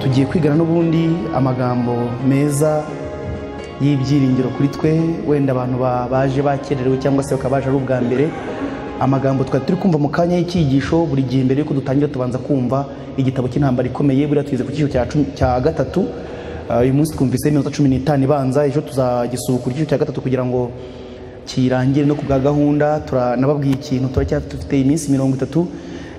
tugiye kwigana n'ubundi amagambo meza y'ibyiringiro kuri twe, wenda abantu baje bakererewe cyangwa se bakabaje ari ubwa mbere. Amagambo twari turi kumva mu kanya y'icyigisho, buri gihe mbere yuko dutangira tubanza kumva igitabo cy'intambara ikomeye. Buriya tugeze ku cyiciro cya gatatu. Uyu munsi twumvise iminota 15 ibanza, ejo tuzagisubukura icyiciro cya gatatu kugira ngo kirangire no ku bwa gahunda. Turanababwiye ikintu, turacyafite iminsi 30,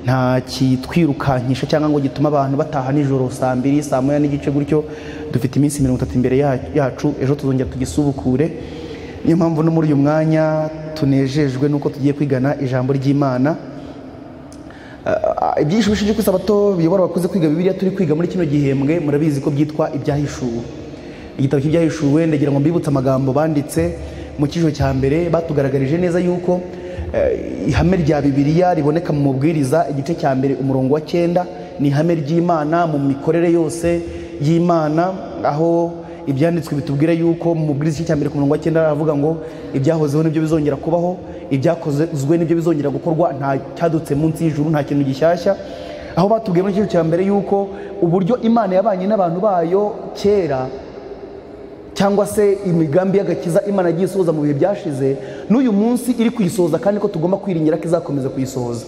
nta kitwirukankisha cyangwa ngo gituma abantu bataha nijoro saa 2 saa 1 n'igice gutyo. Dufite iminsi 30 imbere yacu, ejo tuzongera tugisubukure. Niyo mpamvu no muri uyu mwanya tunejejwe nuko tugiye kwigana ijambo ry'Imana. Ibyinshi bishije ku Sabato biyobora abakoze kwiga Bibiliya turi kwiga muri kino gihembwe, murabizi ko byitwa Ibyahishuwe. Igitabo cy'Ibyahishuwe, ndagira ngo mbibutse amagambo banditse mu cyiciro cya mbere. Batugaragarije neza yuko ihame rya Bibiliya riboneka mu mubwiriza igice cya mbere umurongo wa 9, ni ihame ry'Imana mu mikorere yose y'Imana, aho ibyanditswe bitubwira yuko mu mubwiriza igice cya mbere ku murongo wa 9 aravuga ngo ibyahozeho nibyo bizongera kubaho, ibyakozwe nibyo bizongera gukorwa, nta cyadutse munsi y'ijuru, nta kintu gishyashya. Aho batubwiye muri icyiciro cya mbere yuko uburyo Imana yabanye n'abantu bayo kera, cyangwa se imigambi y'agakiza Imana yagiye isohoza mu bihe byashize, n'uyu munsi iri kuyisohoza, kandi ko tugomba kwiringira ko izakomeza kuyisohoza.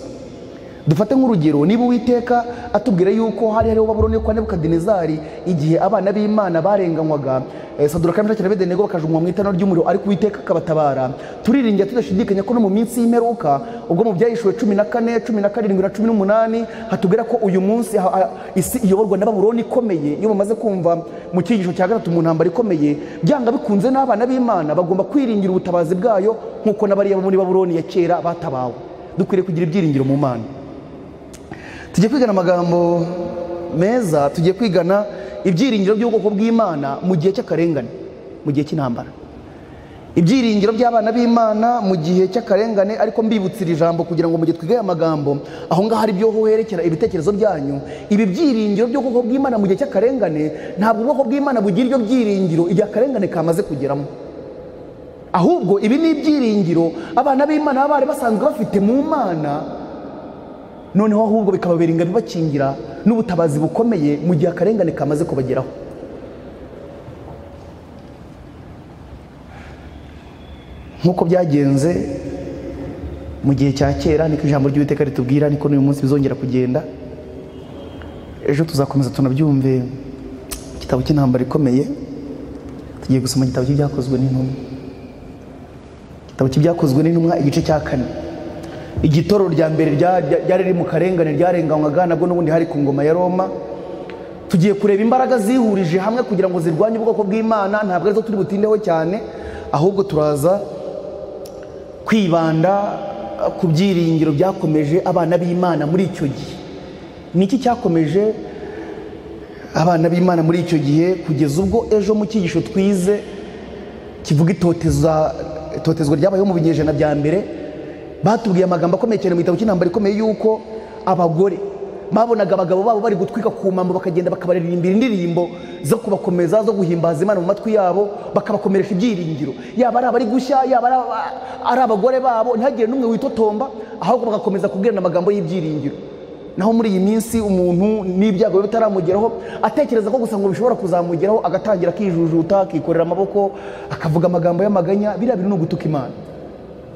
Dufate nk'urugero, niba Uwiteka atubwira yuko hariho Babuloni kwa Nebukadinezari igihe abana b'Imana barenganywaga, Saduraka, Meshaki na Abedenego bakajugunywa mu itanura ry'umuriro, ariko Uwiteka akabatabara, turiringira tudashidikanya ko no mu minsi y'imperuka, ubwo mu Byahishuwe 14, 17 na 18 hatubwira ko uyu munsi isi iyoborwa na Babuloni ikomeye. Iyo bamaze kumva mu cyigisho cya gatatu mu ntambara ikomeye, byanga bikunze n'abana b'Imana bagomba kwiringira ubutabazi bwayo nk'uko n'abariya muri Babuloni ya kera batabawe. Dukwiriye kugira ibyiringiro mu Mana. Tugiye kwigana amagambo meza, tugiye kwigana ibyiringiro by'ubwoko bw'Imana mu gihe cy'akarengane, mu gihe cy'intambara. Ibyiringiro by'abana b'Imana mu gihe cy'akarengane. Ariko mbibutsira ijambo kugira ngo mu gihe twigaye amagambo aho ngaho ari byo hoherekera ibitekerezo byanyu. Ibi byiringiro by'ubwoko bw'Imana mu gihe cy'akarengane, ntabwo ubwoko bw'Imana bugira ibyo byiringiro igihe akarengane kamaze kugeramo, ahubwo ibi ni ibyiringiro abana b'Imana bari basanzwe bafite mu Mana, noneho ahubwo bikababera ingabi bakingira n'ubutabazi bukomeye mu gihe akarengane kamaze kubageraho. Nk'uko byagenze mu gihe cya kera, niko ijambo ry'Uwiteka ritubwira, niko n'uyu munsi bizongera kugenda. Ejo tuzakomeza tunabyumve igitabo cy'intambara ikomeye. Tugiye gusoma igitabo cy'Ibyakozwe n'Intumwa. Igitabo cy'Ibyakozwe n'Intumwa igice cya 4. Igitoro rya mbere ryari riri mu karengane, ryarenganywaga nabwo n'ubundi hari ku ngoma ya Roma. Tugiye kureba imbaraga zihurije hamwe kugira ngo zirwanye ubwoko bw'Imana. Ntabwo arizo turi butindeho cyane, ahubwo turaza kwibanda ku byiringiro byakomeje abana b'Imana muri icyo gihe. Niki cyakomeje abana b'Imana muri icyo gihe kugeza ubwo ejo mu cyigisho twize kivuga itotezwa ryabayeho mu binyejana bya mbere. Batubwiye amagambo akomeye cyane mu gitabo cy'intambara ikomeye yuko abagore babonaga abagabo babo bari gutwika ku mambo, bakagenda bakabaririmbira indirimbo zo kubakomeza, zo guhimbaza Imana mu matwi yabo, bakabakomeresha ibyiringiro. Yaba ari abari gushya, yaba ari abagore babo, ntihagire n'umwe witotomba, ahubwo bagakomeza kubwirana amagambo y'ibyiringiro. Naho muri iyi minsi umuntu n'ibyago bitaramugeraho atekereza ko gusa ngo bishobora kuzamugeraho, agatangira akijujuta, akikorera amaboko, akavuga amagambo y'amaganya. Biriya biri no gutuka Imana,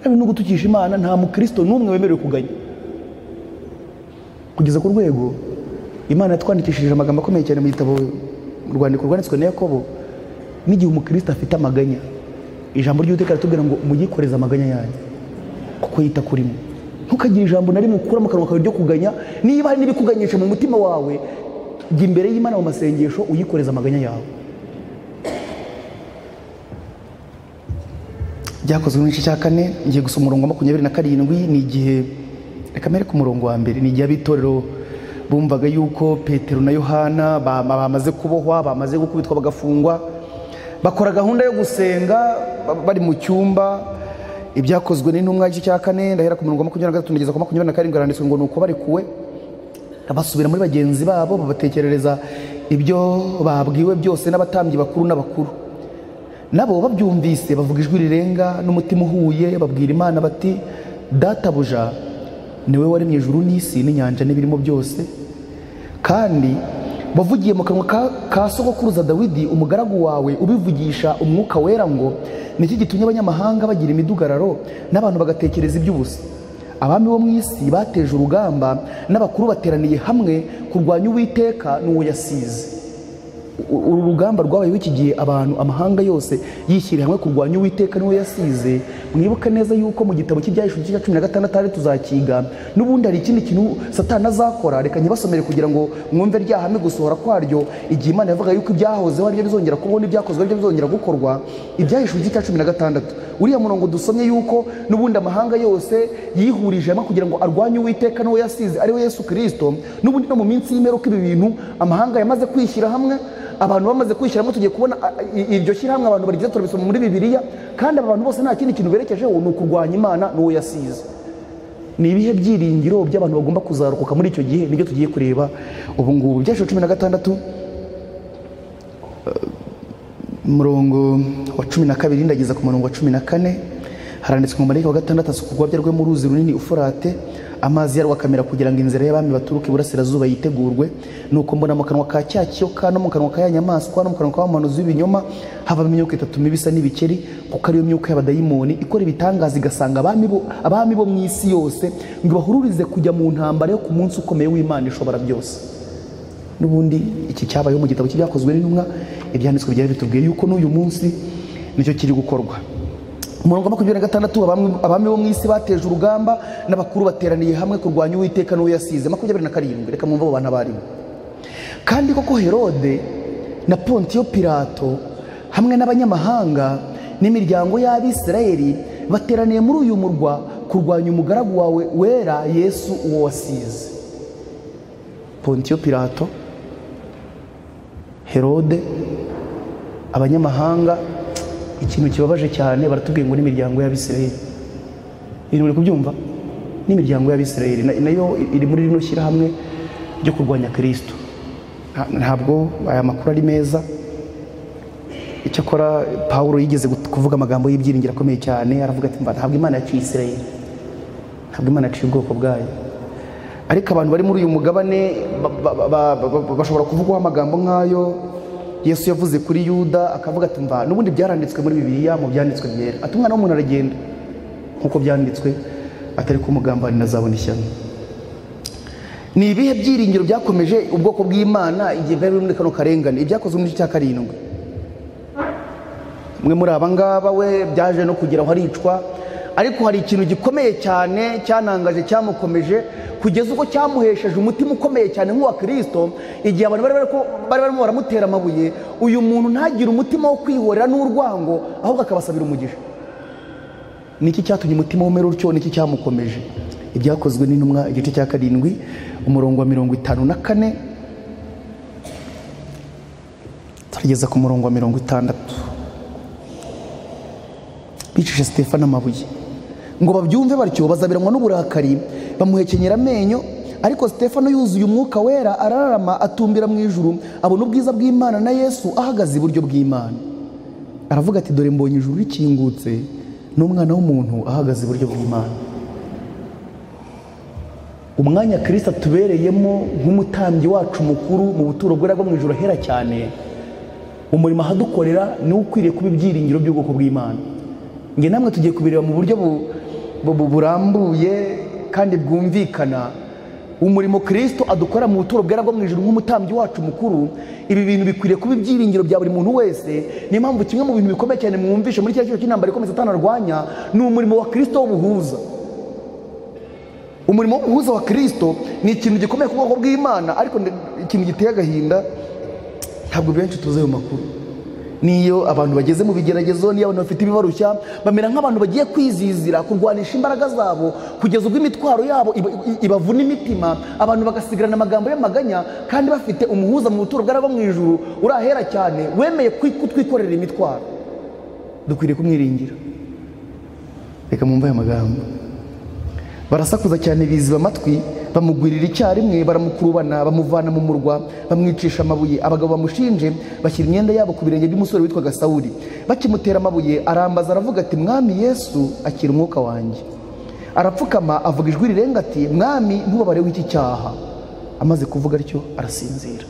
no gutukisha Imana. Nta mukristo n'umwe wemerewe kuganya, kugeza ku rwego Imana yatwandikishije amagambo akomeye cyane mu gitabo, mu rwandiko rwanditswe na Yakobo. N'igihe umukristo afite amaganya, ijambo ry'Uwiteka ritubwira ngo muyikoreze amaganya yanyu kuko yita kuri mwe. Ntukagire ijambo na rimwe ukura mu kanwa kawe ryo kuganya. Niba hari n'ibikuganyisha mu mutima wawe, jya imbere y'Imana mu masengesho uyikoreze amaganya yawe. Byakozwe mu gice cya 4, ngiye gusoma umurongo wa 27. Ni igihe, reka mbere ku murongo wa 1, ni igihe abitorero bumvaga yuko Petero na Yohana bamaze kubohwa, bamaze gukubitwa bagafungwa. Bakora gahunda yo gusenga bari mu cyumba. Ibyakozwe n'Intumwa igice cya 4, ndahera ku murongo wa 23 kugeza ku 27, haranditswe ngo nuko barekuwe basubira muri bagenzi babo, babatekerereza ibyo babwiwe byose n'abatambyi bakuru n'abakuru. Nabo babyumvise bavuga ijwi rirenga n'umutima uhuye, babwira Imana bati, Databuja, niwe waremye ijuru n'isi n'inyanja n'ibirimo byose, kandi wavugiye mu kanwa ka sogokuruza Dawidi umugaragu wawe ubivugisha umwuka wera ngo niki gitumye abanyamahanga bagira imidugararo n'abantu bagatekereza iby'ubusa. Abami bo mu isi bateje urugamba n'abakuru bateraniye hamwe kurwanya Uwiteka n'uwo yasize. Uru rugamba rwabaye w'iki gihe abantu amahanga yose yishyiriye hamwe kurwanya Uwiteka n'uwo yasize. Mwibuke neza yuko mu gitabo cy'Ibyahishwe cya 16 tuzakiga n'ubundi hari ikindi kintu Satani azakora. Reka nyibasomere kugira ngo mwumve ryahame gusohora kwaryo igihe Imana yavuga yuko ibyahozeho aribyo bizongera kubaho n'ibyakozwe aribyo bizongera gukorwa. Ibyahishwe cya 16 uriya murongo dusomye yuko n'ubundi amahanga yose yihurije hamwe kugira ngo arwanye Uwiteka n'uwo yasize ari we Yesu Kristo. N'ubundi no mu minsi y'imperuka ibi bintu amahanga yamaze kwishyira hamwe, abantu bamaze kwishyiramo, tugiye kubona iryo shyirahamwe abantu barigize turabisoma muri Bibiliya, kandi abantu bose nta kindi kintu berekejeho ni ukurwanya Imana n'uwo yasize. Ni ibihe byiringiro by'abantu bagomba kuzarokoka muri icyo gihe nibyo tugiye kureba ubu ngubu. Ibyahishwe 16 umurongo wa 12 ndageza ku murongo wa 14 haranditswe ngo marayika wa gatandatu asuka urwabya rwe mu ruzi runini Ufurate, amazi yarwo akamera kugira ngo inzira y'abami baturuka iburasirazuba yitegurwe. Nuko mbona mu kanwa ka cya kiyoka no mu kanwa ka ya nyamaswa no mu kanwa k'abamanuzi w'ibinyoma havamo imyuka itatu mibisa n'ibikeri, kuko ariyo myuka y'abadayimoni ikora ibitangaza igasanga abami bo mu isi yose ngo bahururize kujya mu ntambara yo ku munsi ukomeye w'Imana ishobora byose. N'ubundi iki cyabayeho mu gitabo cy'ibyakozwe n'intumwa, ibyanditswe byari bitubwiye yuko n'uyu munsi nicyo kiri gukorwa. Umurongo wa 26 abami bo mu isi bateje urugamba n'abakuru bateraniye hamwe kurwanya Uwiteka n'uwo yasize. 27 reka mwumve abo bantu barimo. Kandi koko Herode na Pontiyo Pilato hamwe n'abanyamahanga n'imiryango y'Abisirayeli bateraniye muri uyu murwa kurwanya umugaragu wawe wera Yesu uwo wasize. Pontiyo Pilato, Herode, abanyamahanga. Ikintu kibabaje cyane baratubwiye ngo n'imiryango y'Abisirayeli. Iri muri kubyumva? N'imiryango y'Abisirayeli nayo iri muri rino shyirahamwe ryo kurwanya Kristo. Ntabwo aya makuru ari meza. Icyakora Pawulo yigeze kuvuga amagambo y'ibyiringiro akomeye cyane, aravuga ati ntabwo Imana yaciye Isirayeli, ntabwo Imana yaciye ubwoko bwayo. Ariko abantu bari muri uyu mugabane bashobora kuvugwaho amagambo nk'ayo Yesu yavuze kuri Yuda, akavuga ati n'ubundi byaranditswe muri Bibiliya mu byanditswe byera, ati umwana w'umuntu aragenda nk'uko byanditswe, atari ko umugambanyi azabona ishyano. Ni ibihe byiringiro byakomeje ubwoko bw'Imana igihe bari muri kano karengane? Ibyakozwe muri cya 7. Mwe muri aba ngaba we byaje no kugira aho aricwa, ariko hari ikintu gikomeye cyane cyanangaje cyamukomeje kugeza uko cyamuhesheje umutima ukomeye cyane nk'uwa Kristo. Igihe abantu bari barimo baramutera amabuye, uyu muntu ntagire umutima wo kwihorera n'urwango, ahubwo akabasabira umugisha. Niki cyatumye umutima umera utyo? Niki cyamukomeje? Ibyakozwe n'intumwa igice cya 7 umurongo wa 54 tugeza ku murongo wa 60. Bicishe Stefano amabuye ngo babyumve batyo, bazabiranwa n'uburakari, bamuhekenyera amenyo. Ariko Stefano yuzuye umwuka wera ararama atumbira mu ijuru, abona ubwiza bw'Imana na Yesu ahagaze iburyo bw'Imana. Aravuga ati dore mbonye ijuru rikingutse n'umwana w'umuntu ahagaze iburyo bw'Imana. Umwanya Kristo atubereyemo nk'umutambyi wacu mukuru mu buturo bwera bwo mu ijuru hera cyane, umurimo ahadukorera ni ukwiriye kuba ibyiringiro by'ubwoko bw'Imana. Nge namwe tugiye kubireba mu buryo burambuye kandi bwumvikana. Umurimo Kristo adukora mu buturo bwera bwo mu ijuru nk'umutambyi wacu mukuru, ibi bintu bikwiriye kuba ibyiringiro bya buri muntu wese. Niyo mpamvu kimwe mu bintu bikomeye cyane mwumvishe muri cyo cy'intambara ikomeye Satani arwanya ni umurimo wa Kristo w'ubuhuza. Umurimo w'ubuhuza wa Kristo ni ikintu gikomeye ku bwoko bw'Imana, ariko ikintu giteye agahinda ntabwo benshi tuzi ayo makuru. Niyo abantu bageze mu bigeragezo, niyo abantu bafite ibibarushya, bamera nk'abantu bagiye kwizizira kurwanisha imbaraga zabo kugeza ubwo imitwaro yabo ibavuna imitima, abantu bagasigarana amagambo y'amaganya, kandi bafite umuhuza mu buturo bwera bwo mu ijuru urahera cyane, wemeye kutwikorera imitwaro. Dukwiriye kumwiringira. Reka mwumve aya magambo. Barasakuza cyane biziba amatwi, bamugwirira icyarimwe, baramukurubana, bamuvana mu murwa, bamwicisha amabuye. Abagabo bamushinje bashyira imyenda yabo ku birenge by'umusore witwaga Sawuli. Bakimutera amabuye arambaza aravuga ati Mwami Yesu, akira umwuka wanjye. Arapfukama avuga ijwi rirenga ati Mwami, ntubabareho iki cyaha. Amaze kuvuga atyo arasinzira.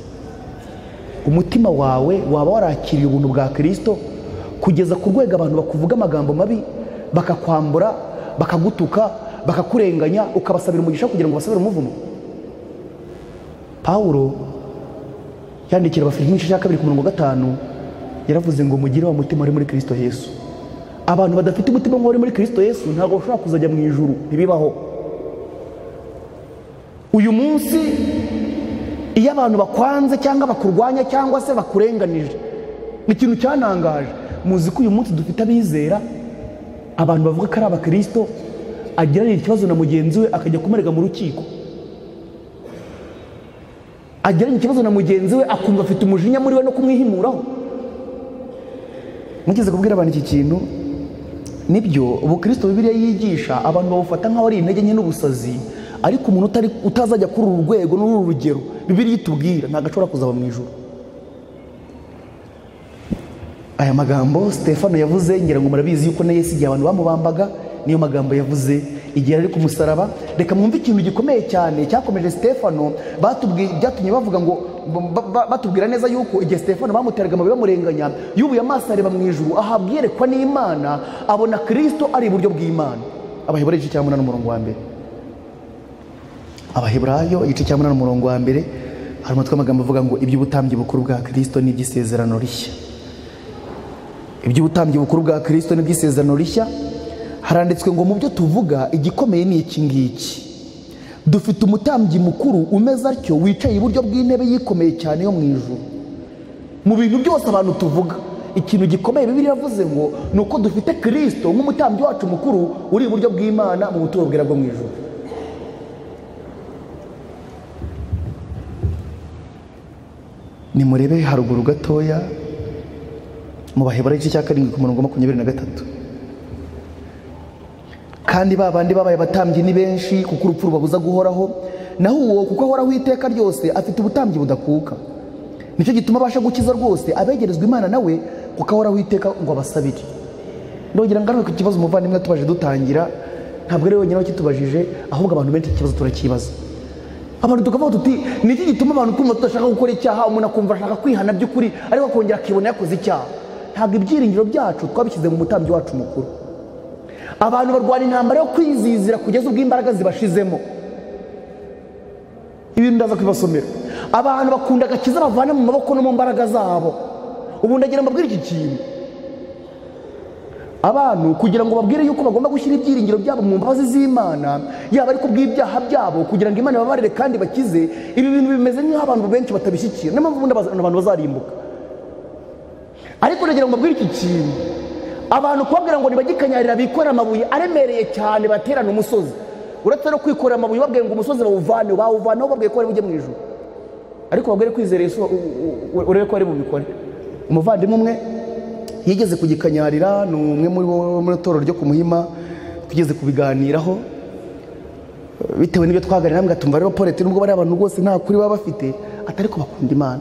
umutima wawe waba warakiriye ubuntu bwa Kristo kugeza ku rwego abantu bakuvuga amagambo mabi, bakakwambura, bakagutuka, bakakurenganya, ukabasabira umugisha kugira ngo basabire umuvumo? Pawulo yandikira Abafilipi igice cya 2:5 yaravuze ngo mugire wa mutima uri muri Kristo Yesu. Abantu badafite umutima nk'uri muri Kristo Yesu ntabwo bashobora kuzajya mu ijuru, ntibibaho. Uyu munsi iyo abantu bakwanze cyangwa bakurwanya cyangwa se bakurenganije, ni ikintu cyanangaje. Muzi ko uyu munsi dufite abizera, abantu bavuga ko ari abakristo, agirana ikibazo na mugenzi we akajya kumurega mu rukiko. Agirana ikibazo na mugenzi we akumva afite umujinya muri we no kumwihimuraho. Mugeze kubwira abantu iki kintu, nibyo ubukristo Bibiliya yigisha abantu bawufata nk'aho ari intege nke n'ubusazi, ariko umuntu utazajya kuri uru rwego n'uru rugero Bibiliya itubwira ntabwo ashobora kuzaba mu ijuru. Aya magambo Stefano yavuze, ngira ngo murabizi yuko na Yesu igihe abantu bamubambaga niyo magambo yavuze igihe ari ku musaraba. Reka mwumve ikintu gikomeye cyane cyakomeje Stefano, byatumye bavuga ngo batubwira neza yuko igihe Stefano bamuteraga amabuye bamurenganya, yubuye amaso areba mu ijuru, ahabwa iyerekwa n'Imana, abona Kristo ari iburyo bw'Imana. Abaheburayo igice cya 8 umurongo wa 1. Abaheburayo igice cya 8 umurongo wa 1 hari umutwe w'amagambo avuga ngo iby'ubutambyi bukuru bwa Kristo n'iby'isezerano rishya. Iby'ubutambyi bukuru bwa Kristo n'iby'isezerano rishya, haranditswe ngo mu byo tuvuga igikomeye ni iki ngiki: dufite umutambyi mukuru umeze atyo, wicaye iburyo bw'intebe yikomeye cyane yo mu ijuru. Mu bintu byose abantu tuvuga, ikintu gikomeye Bibiliya yavuze ngo ni uko dufite Kristo nk'umutambyi wacu mukuru uri iburyo bw'Imana mu buturo bwera bwo mu ijuru. Nimurebe haruguru gatoya mu Baheburayo igice cya 7 ku murongo 23. Kandi babandi babaye abatambyi ni benshi kuko urupfu rubabuza guhoraho, naho uwo kuko ahoraho iteka ryose afite ubutambyi budakuka. Nicyo gituma abasha gukiza rwose abegerezwa Imana nawe kuko ahoraho iteka ngo abasabire. Ndongera ngaruka ku kibazo umuvandimwe tubaje dutangira, ntabwo ari wenyine kitubajije, ahubwo abantu benshi ikibazo turakibaza. Abantu tukavuga tuti niki gituma abantu kumva tudashaka gukora icyaha, umuntu akumva ashaka kwihana by'ukuri ariko akongera akibona yakoze icyaha. Ntabwo ibyiringiro byacu twabishyize mu mutambyi wacu mukuru. Abantu barwana intambara yo kwizizira kugeza ubwo imbaraga zibashizemo. Ibintu ndaza kwibasomera. Abantu bakunda agakiza bavana mu maboko no mu mbaraga zabo. Ubu ndagira mbabwire iki kintu. Abantu kugira ngo babwire yuko bagomba gushyira ibyiringiro byabo mu mbabazi z'Imana, yaba ariko bw'ibyaha byabo kugira ngo Imana babarire kandi bakize, ibi bintu bimeze nk'aho abantu benshi batabishyikira. Niyo mpamvu abantu bazarimbuka. Ariko ndagira ngo mbabwire iki kintu. Abantu kubabwira ngo nibagikanyarira bikorera amabuye aremereye cyane baterana umusozi, uretse no kwikorera amabuye babwiye ngo umusozi bawuvanaho babwiye ko ari bujye mu ijuru. Ariko babwire kwizera Yesu urebe ko ari bubikore. Umuvandimwe umwe yigeze kugikanyarira, ni umwe muri toro ryo ku Muhima, tugeze kubiganiraho bitewe n'ibyo twaganira, ngatumva rero Paulette nubwo bari abantu rwose nta kuri baba bafite, atari ko bakunda Imana.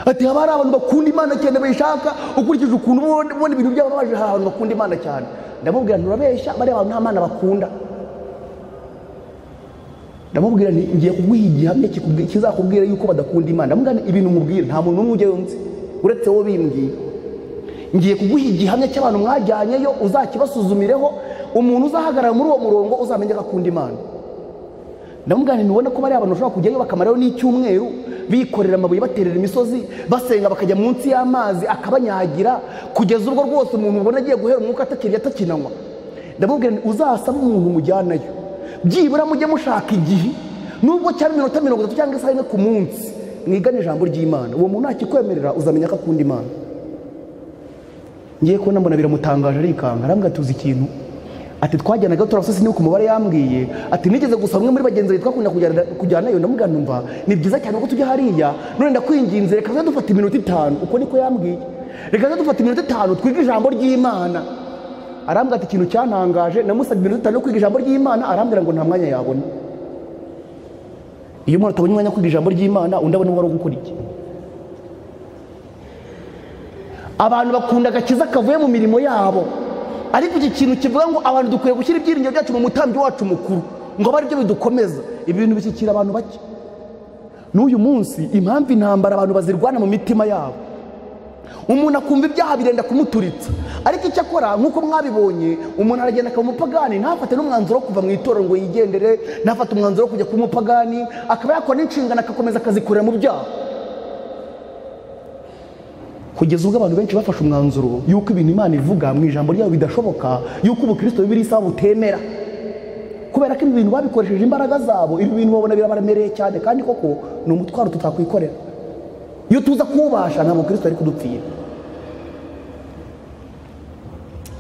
Ati haba hari abantu bakunda Imana cyane bayishaka, ukurikije ukuntu ubona ibintu byabo baje abantu bakunda Imana cyane. Ndamubwira nturabeshya, bari abantu nta Mana bakunda. Ndamubwira ngiye kuguha igihamya kizakubwira yuko badakunda Imana. Ndamubwira ibintu mubwira nta muntu n'umwe ujyayo nzi uretse wowe bimbwiye. Ngiye kuguha igihamya cy'abantu mwajyanyeyo, uzakibasuzumireho, umuntu uzahagarara muri uwo murongo uzamenye ko akunda Imana. Ndamubwira ntubona ko bari abantu bashobora kujyayo bakamarayo n'icyumweru bikorera amabuye baterera imisozi, basenga bakajya munsi y'amazi akabanyagira kugeza ubwo rwose umuntu ubona agiye guhera umwuka atakinanywa. Ndamubwira uzasaba umuntu mujyanayo, byibura mujye mushaka igihe nubwo cyari iminota 30 cyangwa isaha imwe ku munsi, mwigane ijambo ry'Imana. Uwo muntu nakikwemerera uzamenya ko akunda Imana. Ngiye kubona mbona biramutangaje arikanga, arambwira tuzi ikintu. Ati twajyanaga turafase ni ku mubare yambwiye, ati nigeze gusa umwe muri bagenzi twakunda kujyanayo. Ndamubwira numva ni byiza cyane ko tujya hariya, none ndakwinginze reka dufate iminota 5, uko niko yambwiye. Reka dufate iminota 5 twiga ijambo ry'Imana. Arambwira ati ikintu cyantangaje, namusabye iminota 5 kwiga ijambo ry'Imana, arambwira ngo nta mwanya yabona. Iyo umuntu atabonye umwanya kwiga ijambo ry'Imana, undi abona wari gukora iki? Abantu bakunda agakiza kavuye mu mirimo yabo, ariko iki kintu kivuga ngo abantu dukwiye gushyira ibyiringiro byacu mu mutambyi wacu mukuru ngo abe aribyo bidukomeza, ibintu bishyikira abantu bake. n'uyu munsi impamvu intambara abantu bazirwana mu mitima yabo, umuntu akumva ibyaha birenda kumuturitsa, ariko icyo akora nk'uko mwabibonye, umuntu aragenda akaba umupagani, ntafate n'umwanzuro wo kuva mu itorero ngo yigendere, ntafate umwanzuro wo kujya kuba umupagani, akaba yakora n'inshingano agakomeza akazikorera mu byaha, kugeza ubwo abantu benshi bafashe umwanzuro yuko ibintu Imana ivuga mu ijambo ryayo bidashoboka, yuko ubukristo Bibiliya isaba butemera, kubera ko ibi bintu babikoresheje imbaraga zabo, ibi bintu babona birabaremereye cyane, kandi koko ni umutwaro tutakwikorera. Iyo tuza kuwubasha nta mukristo ari kudupfira.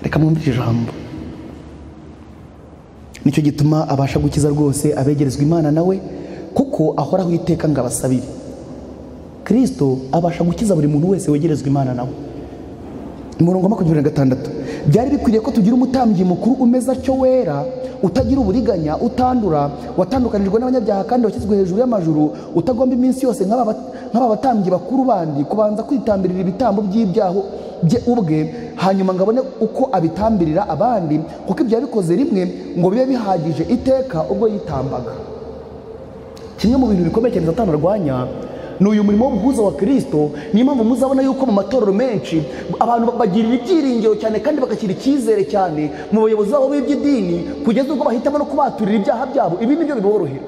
Reka mwumve ijambo. Nicyo gituma abasha gukiza rwose abegerezwa Imana nawe, kuko ahoraho iteka ngo abasabire. Kristo abasha gukiza buri muntu wese wegerezwa Imana nawe. Umurongo wa 26, byari bikwiriye ko tugira umutambyi mukuru umeze atyo wera, utagira uburiganya, utandura, watandukanijwe n'abanyabyaha kandi washyizwe hejuru y'amajuru, utagomba iminsi yose nk'aba batambyi bakuru bandi kubanza kwitambirira ibitambo by'ibyaho bye ubwe, hanyuma ngo abone uko abitambirira abandi, kuko ibyo yabikoze rimwe ngo bibe bihagije iteka ubwo yitambaga. Kimwe mu bintu bikomeye cyane Satani arwanya ni uyu murimo w'ubuhuza wa Kristo. Niyo mpamvu muzabona yuko mu matorero menshi abantu bagirira ibyiringiro cyane kandi bagashyira icyizere cyane mu bayobozi babo b'iby'idini, kugeza ubwo bahitamo no kubaturira ibyaha byabo. Ibi nibyo biborohera,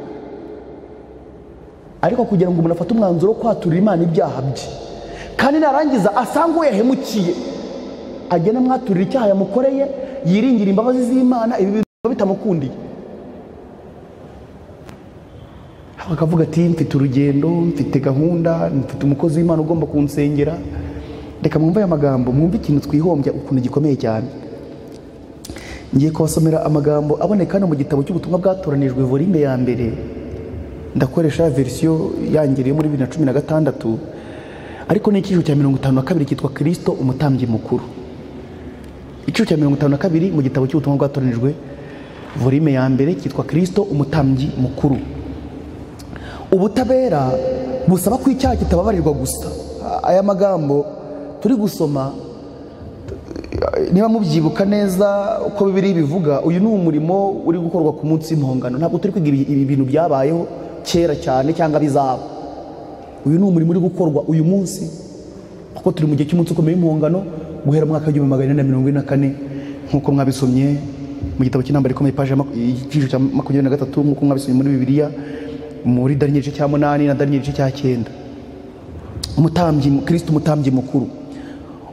ariko kugira ngo umuntu afate umwanzuro wo kwaturira Imana ibyaha bye, kandi narangiza asanga uwo yahemukiye, agenda amwaturira icyaha yamukoreye, yiringira imbabazi z'Imana, ibi bintu bitamukundiye, akavuga ati mfite urugendo, mfite gahunda, mfite umukozi w'Imana ugomba kunsengera. Reka mwumve aya magambo, mwumve ikintu twihombya ukuntu gikomeye cyane. Ngiye kubasomera amagambo aboneka hano mu gitabo cy'ubutumwa bwatoranijwe volume ya mbere, ndakoresha verisiyo yangiriye muri 2016, ariko ni icyiciro cya 52 cyitwa Kristo umutambyi mukuru. Icyiciro cya 52 mu gitabo cy'ubutumwa bwatoranijwe volume ya mbere cyitwa Kristo umutambyi mukuru. Ubutabera busaba ko icyaha kitababarirwa gusa. Aya magambo turi gusoma, niba mubyibuka neza uko Bibiliya bivuga, uyu ni umurimo uri gukorwa ku munsi w'impongano. Ntabwo turi kwiga ibi bintu byabayeho kera cyane cyangwa bizaba. Uyu ni umurimo uri gukorwa uyu munsi, kuko turi mu gihe cy'umunsi ukomeye w'impongano guhera mu mwaka wa 1444 nk'uko mwabisomye mu gitabo cy'intambara ikomeye paje y'igiciro cya 23, nk'uko mwabisomye muri Bibiliya muri Daniel igice cya 8 na Daniel igice cya 9. Umutambyi Kristo umutambyi mukuru.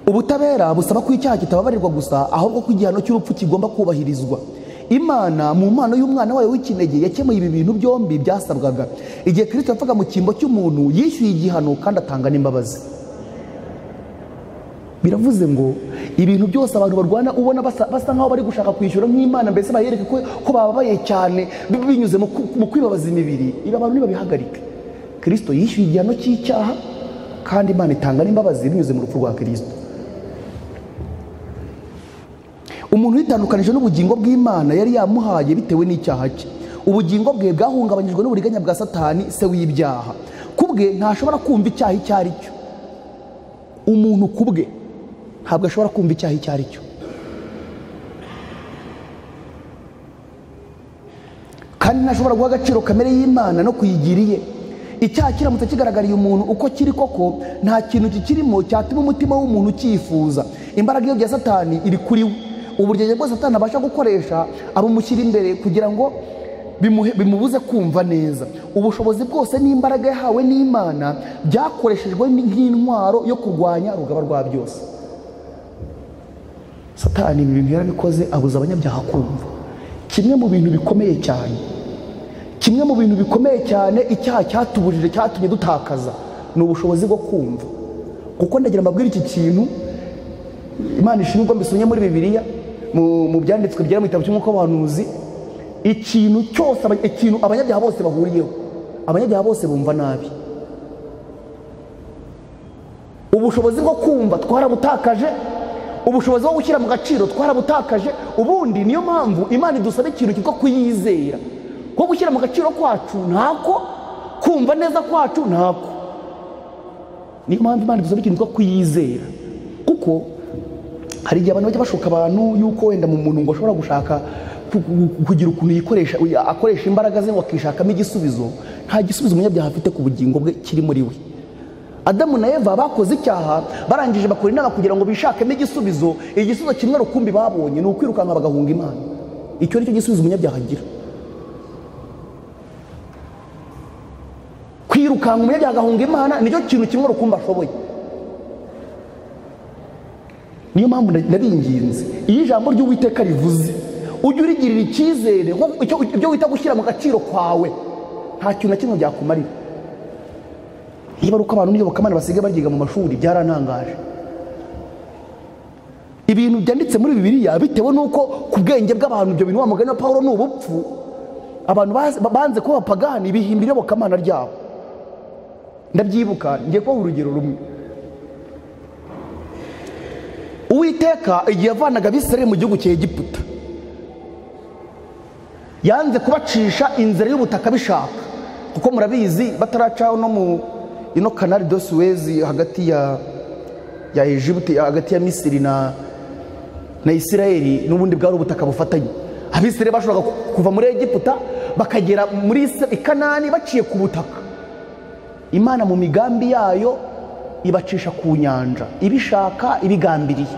Ubutabera busaba ko icyaha kitababarirwa gusa, ahubwo ko igihano cy'urupfu kigomba kubahirizwa. Imana mu mpano y'umwana wayo w'ikinege yakemuye ibi bintu byombi byasabwaga. Igihe Kristo yapfaga mu cyimbo cy'umuntu, yishyuye igihano kandi atanga n'imbabazi. Biravuze ngo ibintu byose abantu barwana ubona basa nkaho bari gushaka kwishyura nk'Imana, mbese bayereke ko bababaye cyane binyuze mu kwibabaza imibiri, ibi abantu nibabihagarike. Kristo yishyuye igihano cy'icyaha kandi Imana itanga n'imbabazi binyuze mu rupfu rwa Kristo. Umuntu yitandukanije n'ubugingo bw'Imana yari yamuhaye bitewe n'icyaha cye. Ubugingo bwe bwahungabanyijwe n'uburiganya bwa Satani, se w'ibyaha. Kubwe ntashobora kumva icyaha icyo ari cyo. Umuntu kubwe ntabwo ashobora kumva icyaha icyo ari cyo, kandi ntashobora guha agaciro kamere y'Imana no kuyigiriye. Icyaha kiramutse kigaragariye umuntu uko kiri koko, nta kintu kikirimo cyatuma umutima w'umuntu cyifuza. Imbaraga iyo bya Satani iri kuri we. Uburyo bwose Satani abasha gukoresha abumushyira imbere kugira ngo bimubuze kumva neza. Ubushobozi bwose n'imbaraga yahawe n'Imana byakoreshejwe nk'intwaro yo kurwanya urugaba rwa byose. Satani ibi bintu yarabikoze abuza abanyabyaha kumva. Kimwe mu bintu bikomeye cyane, kimwe mu bintu bikomeye cyane icyaha cyatubujije, cyatumye dutakaza, ni ubushobozi bwo kumva. Kuko ndagira mbabwira iki kintu, Imana ishimwe ko mbisomye muri Bibiliya mu byanditswe byera mu gitabo cy'umwuka w'abahanuzi, ikintu cyose, ikintu abanyabyaha bose bahuriyeho, abanyabyaha bose bumva nabi. Ubushobozi bwo kumva twarabutakaje, ubushobozi bwo gushyira mu gaciro twarabutakaje. Ubundi niyo mpamvu Imana idusaba ikintu cyitwa kuyizera. Ko gushyira mu gaciro kwacu ntako, kumva neza kwacu ntako. Niyo mpamvu Imana idusaba ikintu cyitwa kuyizera. Kuko hari igihe abantu bajya bashuka abantu yuko wenda mu muntu ngo ashobora gushaka kugira ukuntu akoresha imbaraga ze ngo akishakamo igisubizo. nta gisubizo umunyabyaha afite ku bugingo bwe kiri muri we. Adamu na Eva bakoze icyaha, barangije bakora inama kugira ngo bishakemo igisubizo. Igisubizo kimwe rukumbi babonye ni ukwirukanka bagahunga Imana. Icyo nicyo gisubizo umunyabyaha agira. Kwirukanka umunyabyaha agahunga Imana nicyo kintu kimwe rukumbi ashoboye. Niyo mpamvu nabinginze, iyo ijambo ry'Uwiteka rivuze ujye urigirira icyizere, ibyo wita gushyira mu gaciro kwawe nta kintu na kimwe byakumarira. Niba ari uko abantu n'iyobokamana basigaye baryiga mu mashuri byarantangaje. Ibintu byanditse muri Bibiliya bitewe n'uko ku bwenge bw'abantu ibyo bintu wa mugani wa Pawulo ni ubupfu, abantu banze kuba abapagani bihimbira iyobokamana ryabo. Ndabyibuka, ngiye kubaha urugero rumwe. Uwiteka igihe yavanaga Abisirayeli mu gihugu cya Egiputa, yanze kubacisha inzira y'ubutaka bishaka, kuko murabizi bataracaho no mu ino Canal de Suez hagati ya Egypte, hagati ya Misiri na Isirayeli, n'ubundi bwari ubutaka bufatanye. Abisirayeli bashobora kuva muri Egiputa bakagera muri Kanani baciye ku butaka. Imana mu migambi yayo ibacisha ku nyanja ibishaka ibigambiriye.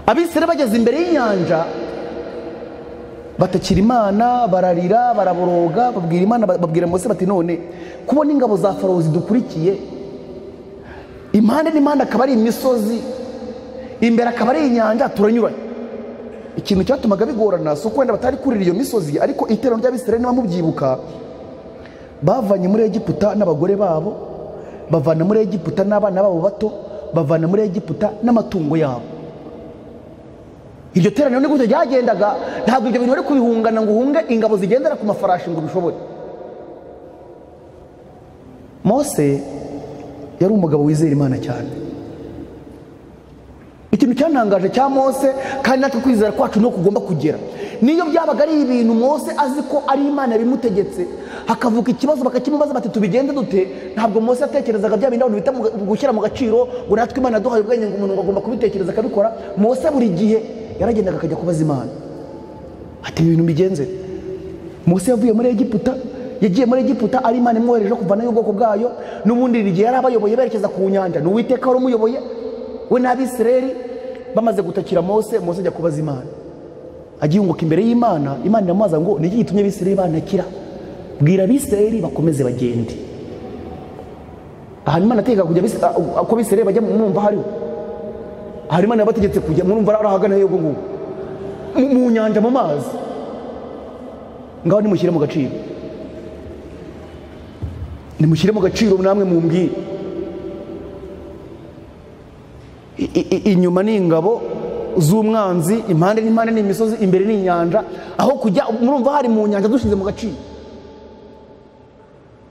Abisirayeli bageze imbere y'inyanja batakira Imana, bararira, baraboroga, babwira Imana, babwira Mose bati none kubona ingabo za Farawo zidukurikiye, impande n'impande akaba ari imisozi, imbere akaba ari inyanja, turanyuranye. Ikintu cyatumaga bigorana si uko wenda batari kurira iyo misozi, ariko iterano ry'Abisirayeli niba mubyibuka, bavanye muri Egiputa n'abagore babo, bavana muri Egiputa n'abana babo bato, bavana muri Egiputa n'amatungo yabo. Iryo teraniro ni gute ryagendaga? Ntabwo ibyo bintu bari kubihungana ngo uhunge ingabo zigendera ku mafarashi ngo bishobore. Mose yari umugabo wizera Imana cyane. Ikintu cyantangaje cya Mose, kandi natwe kwizera kwacu no kugomba kugera, niyo byabaga ari ibintu Mose azi ko ari Imana bimutegetse, hakavuka ikibazo bakakimubaza bati tubigende dute, ntabwo Mose yatekerezaga bya bindi abantu bita gushyira mu gaciro ngo natwe Imana yaduhaye ubwenge ngo umuntu agomba kubitekereza akabikora. Mose buri gihe yaragendaga akajya kubaza Imana ati ibintu bigenze. Mose yavuye muri Egiputa, yagiye muri Egiputa ari Imana imwohereje kuvanayo ubwoko bwayo, n'ubundi igihe yari abayoboye berekeza ku nyanja, n'Uwiteka wari umuyoboye we n'Abisirayeli. Bamaze gutakira Mose, Mose ajya kubaza Imana, agihunguka imbere y'Imana. Imana iramubaza ngo niki gitumye Abisirayeli bantakira? Bwira Abisirayeli bakomeze bagende. Aha Imana ategeka kujya ko Abisirayeli bajya mwumva hariho, hari Imana yabategetse kujya mwumva arahagana yo ngo mu nyanja mu mazi. Ngaho nimushyire mu gaciro, nimushyire mu gaciro namwe mumbwire. Inyuma ni ingabo z'umwanzi, impande n'impande ni imisozi, imbere ni inyanja. Aho kujya murumva hari mu nyanja dushize mu gaciro.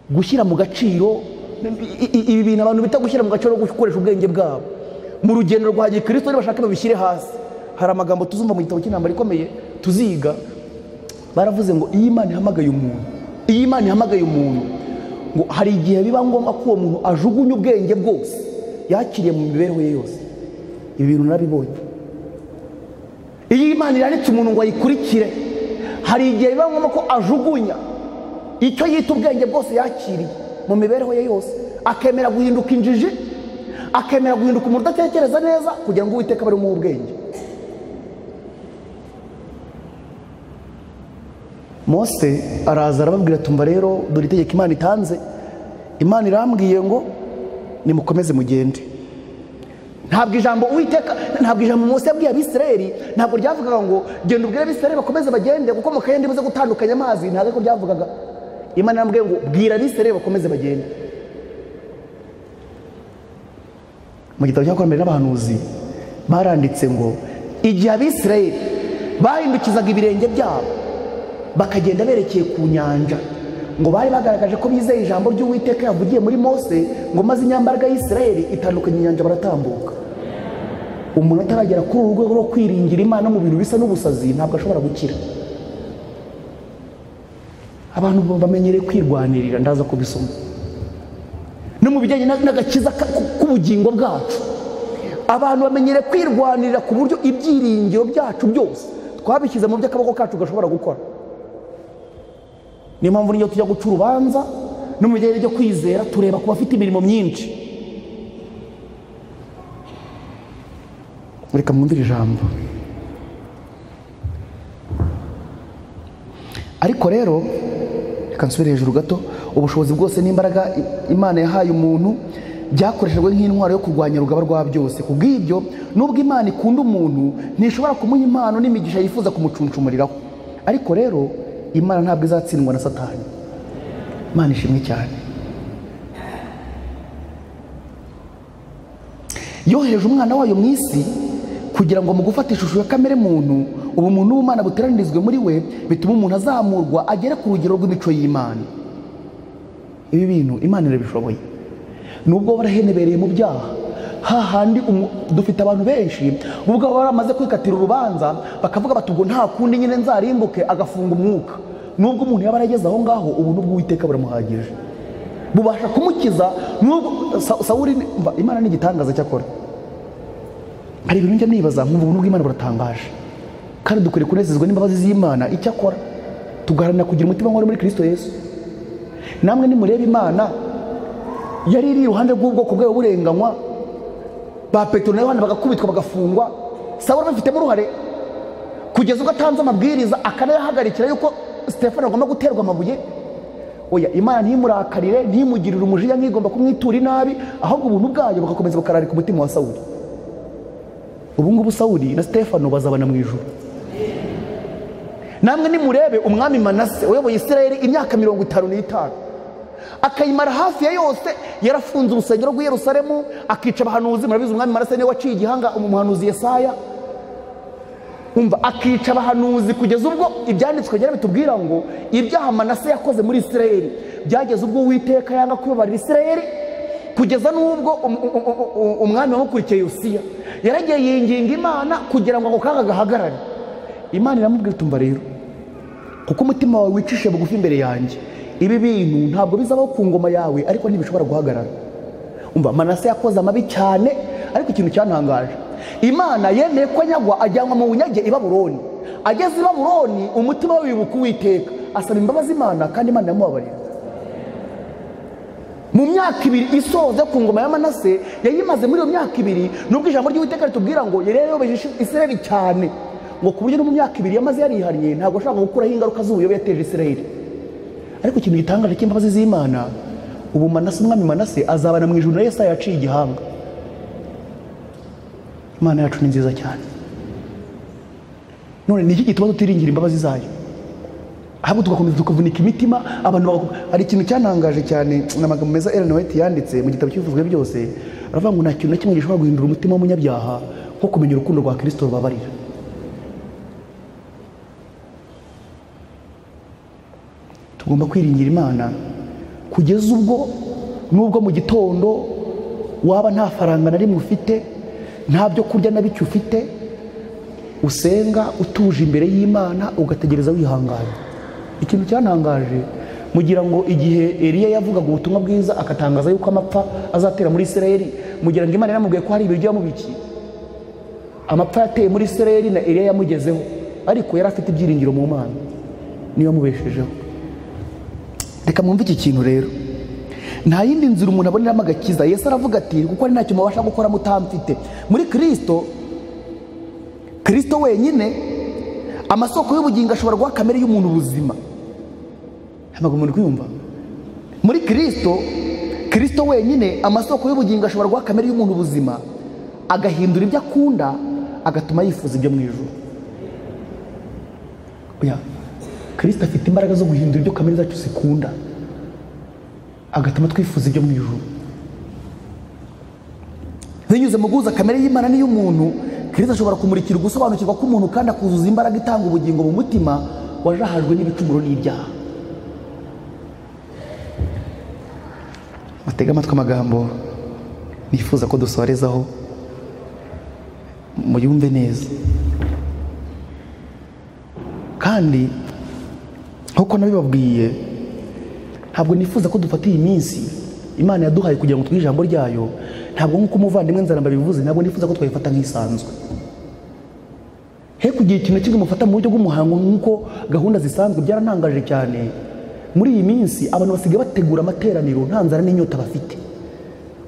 Gushyira mu gaciro, ibi bintu abantu bita gushyira mu gaciro, gukoresha ubwenge bwabo mu rugendo rwa Gikristo bashaka babishyire hasi. Hari amagambo tuzumva mu gitabo cy'intambara ikomeye tuziga, baravuze ngo iyi Imana ihamagaye umuntu, iyi Imana ihamagaye umuntu, ngo hari igihe biba ngombwa ko uwo muntu ajugunya ubwenge bwose yakiriye mu mibereho ye yose. Ibi bintu narabibonye. Iyi Imana iranitse umuntu ngo ayikurikire, hari igihe biba ngombwa ko ajugunya icyo yita ubwenge bwose yakiriye mu mibereho ye yose, akemera guhinduka injiji, akemera guhinduka umuntu udatekereza neza kugira ngo Uwiteka bari mu ubwenge. Mose araza arababwira tumva rero dore itegeko Imana itanze. Imana irambwiye ngo nimukomeze mugende. Ntabwo ijambo Uwiteka, ntabwo ijambo Mose yabwiye Abisirayeli ntabwo ryavugaga ngo genda ubwire Abisirayeli bakomeze bagende kuko mu kayandi buze gutandukanya amazi. Ntabwo ko byavugaga. Imana irambwiye ngo bwira Abisirayeli bakomeze bagende. Mu gitabo cy'Abakurambere n'Abahanuzi baranditse ngo igihe Abisirayeli bahindukizaga ibirenge byabo bakagenda berekeye ku nyanja, ngo bari bagaragaje ko bizeye ijambo ry'Uwiteka yavugiye muri Mose, ngo maze inyambaraga y'Isirayeli itandukanye inyanja baratambuka. Umuntu ataragera kuri uru rwego rwo kwiringira Imana mu bintu bisa n'ubusazi ntabwo ashobora gukira. Abantu bamenyereye kwirwanirira, ndaza kubisoma no mu bijyanye n'agakiza k'ubugingo bwacu. Abantu bamenyereye kwirwanirira ku buryo ibyiringiro byacu byose twabishyize mu by'akaboko kacu gashobora gukora. niyo mpamvu niyo tujya guca urubanza no mu bijyanye ryo kwizera tureba ku bafite imirimo myinshi. Reka mwumvire ijambo. Ariko rero reka nsubire hejuru gato, ubushobozi bwose n'imbaraga Imana yahaye umuntu byakoreshejwe nk'intwaro yo kurwanya rugaba rwa byose. Kubw'ibyo nubwo Imana ikunda umuntu ntishobora kumuha impano n'imigisha yifuza kumucuncumuriraho. Ariko rero Imana ntabwo izatsindwa na Satani. Imana ishimwe cyane. Yohereje umwana wayo mu isi kugira ngo mu gufata ishusho ya kamere muntu, ubumuntu bw'Imana buteranirizwe muri we, bituma umuntu azamurwa agere ku rugero rw'imico y'Imana. Ibi bintu Imana irabishoboye. Nubwo barahenebereye mu byaha, hahandi dufite abantu benshi ubwo baba baramaze kwikatira urubanza bakavuga bati ubwo nta kundi nyine nzarimbuke, agafunga umwuka. Nubwo umuntu yaba yarageze aho ngaho, ubuntu bw'Uwiteka buramuhagije, bubasha kumukiza. Nubwo Sawuli, Imana ni igitangaza cyakora. Hari ibintu njya nibaza nkumva ubuntu bw'Imana buratangaje, kandi dukwiriye kunezezwa n'imbabazi z'Imana. Icyakora tugaharanira kugira umutima nk'uwari muri Kristo Yesu. Namwe nimureba Imana yari iri iruhande rw'ubwoko bwayo burenganywa, ba Petero na Yohana bagakubitwa bagafungwa, Sawuli abifitemo uruhare kugeza ubwo atanze amabwiriza akanayahagarikira yuko Stefano agomba guterwa amabuye. Oya, Imana ntimurakarire, ntimugirire umujinya nk'igomba kumwitura inabi, ahubwo ubuntu bwayo bugakomeza bukararika umutima wa Sawuli. Ubu ngubu Sawuli na Stefano bazabana mu ijuru. Namwe nimurebe umwami Manase uyoboye Isirayeli imyaka 55, akayimara hafi ya yose yarafunze urusengero rw'i Yerusalemu, akica abahanuzi. Murabizi umwami Manase niwe waciye igihanga umuhanuzi Yesaya. Umva, akica abahanuzi kugeza ubwo ibyanditswe byari bitubwira ngo ibyaha Manase yakoze muri Isirayeli byageze ubwo Uwiteka yanga kubabarira Isirayeli, kugeza n'ubwo umwami wamukurikiye Yosiya yaragiye yinginga Imana kugira ngo ako kaga gahagarare. Imana iramubwira tumva rero, kuko umutima wawe wicishe bugufi imbere yanjye, ibi bintu ntabwo bizabaho ku ngoma yawe, ariko ntibishobora guhagarara. Umva, Manase yakoze amabi cyane, ariko ikintu cyantangaje, Imana yemeye ko anyagwa ajyanwa mu bunyage i Babuloni. Ageze i Babuloni umutima we wibuka Uwiteka, asaba imbabazi Imana, kandi Imana yamubabarira. Mu myaka 2 isoze ku ngoma ya Manase yayimaze muri iyo myaka 2, nubwo ijambo ry'Uwiteka ritubwira ngo yari yayobeje Isirayeli cyane, ngo ku buryo no mu myaka 2 yamaze yarihariye ntabwo ashaka gukuraho ingaruka z'ubuyobe yateje Isirayeli. Ariko ikintu gitangaje cy'imbabazi z'Imana, ubu Manase, umwami Manase azabana mu ijuru na Yesaya yaciye igihanga. Imana yacu ni nziza cyane. None ni iki gituma tutiringira imbabazi zayo, ahubwo tugakomeza tukavunika imitima abantu? Hari ikintu cyantangaje cyane n'amagambo meza Ellen White yanditse mu gitabo cy'Ibivuzwe byose, aravuga ngo nta kintu na kimwe gishobora guhindura umutima w'umunyabyaha nko kumenya urukundo rwa Kristo rubabarira. Tugomba kwiringira Imana kugeza ubwo nubwo mu gitondo waba nta faranga na rimwe ufite, nta byo kurya na bicyo ufite, usenga utuje imbere y'Imana ugategereza wihangana. Ikintu cyantangaje, mugira ngo igihe Eliya yavugaga ubutumwa bwiza akatangaza yuko amapfa azatera muri Isirayeli, mugira ngo Imana yaramubwiye ko hari ibiryo yamubikiye? Amapfa yateye muri Isirayeli na Eliya yamugezeho, ariko yari afite ibyiringiro mu Mana, niyo yamubeshejeho. Reka mwumve iki kintu rero, nta yindi nzira umuntu aboneramo agakiza. Yesu aravuga ati, kuko ari ntacyo mubasha gukora mutamfite. Muri Kristo wenyine amasoko y'ubugingo ashobora guha kamere y'umuntu ubuzima. Ntabwo umuntu kwiyumva. Muri Kristo wenyine amasoko y'ubugingo ashobora guha kamere y'umuntu ubuzima, agahindura ibyo akunda, agatuma yifuza ibyo mu ijuru. Oya, Kristo afite imbaraga zo guhindura ibyo kamere zacu zikunda, agatuma twifuza ibyo mu ijuru. Binyuze mu guhuza kamere y'Imana n'iy'umuntu, Kristo ashobora kumurikira gusobanukirwa k'umuntu kandi akuzuza imbaraga itanga ubugingo mu mutima wajahajwe n'ibicumuro n'ibyaha. Mutega amatwi amagambo nifuza ko dusorezaho, muyumve neza. Kandi nkuko nabibabwiye, ntabwo nifuza ko dufata iyi minsi Imana yaduhaye kugira ngo twige ijambo ryayo, ntabwo nk'uko umuvandimwe Nzaramba bivuze, ntabwo nifuza ko twayifata nk'isanzwe. He kugira ikintu kimwe mufata mu buryo bw'umuhango nk'uko gahunda zisanzwe. Byarantangaje cyane muri iyi minsi abantu basigaye bategura amateraniro nta nzara n'inyota bafite,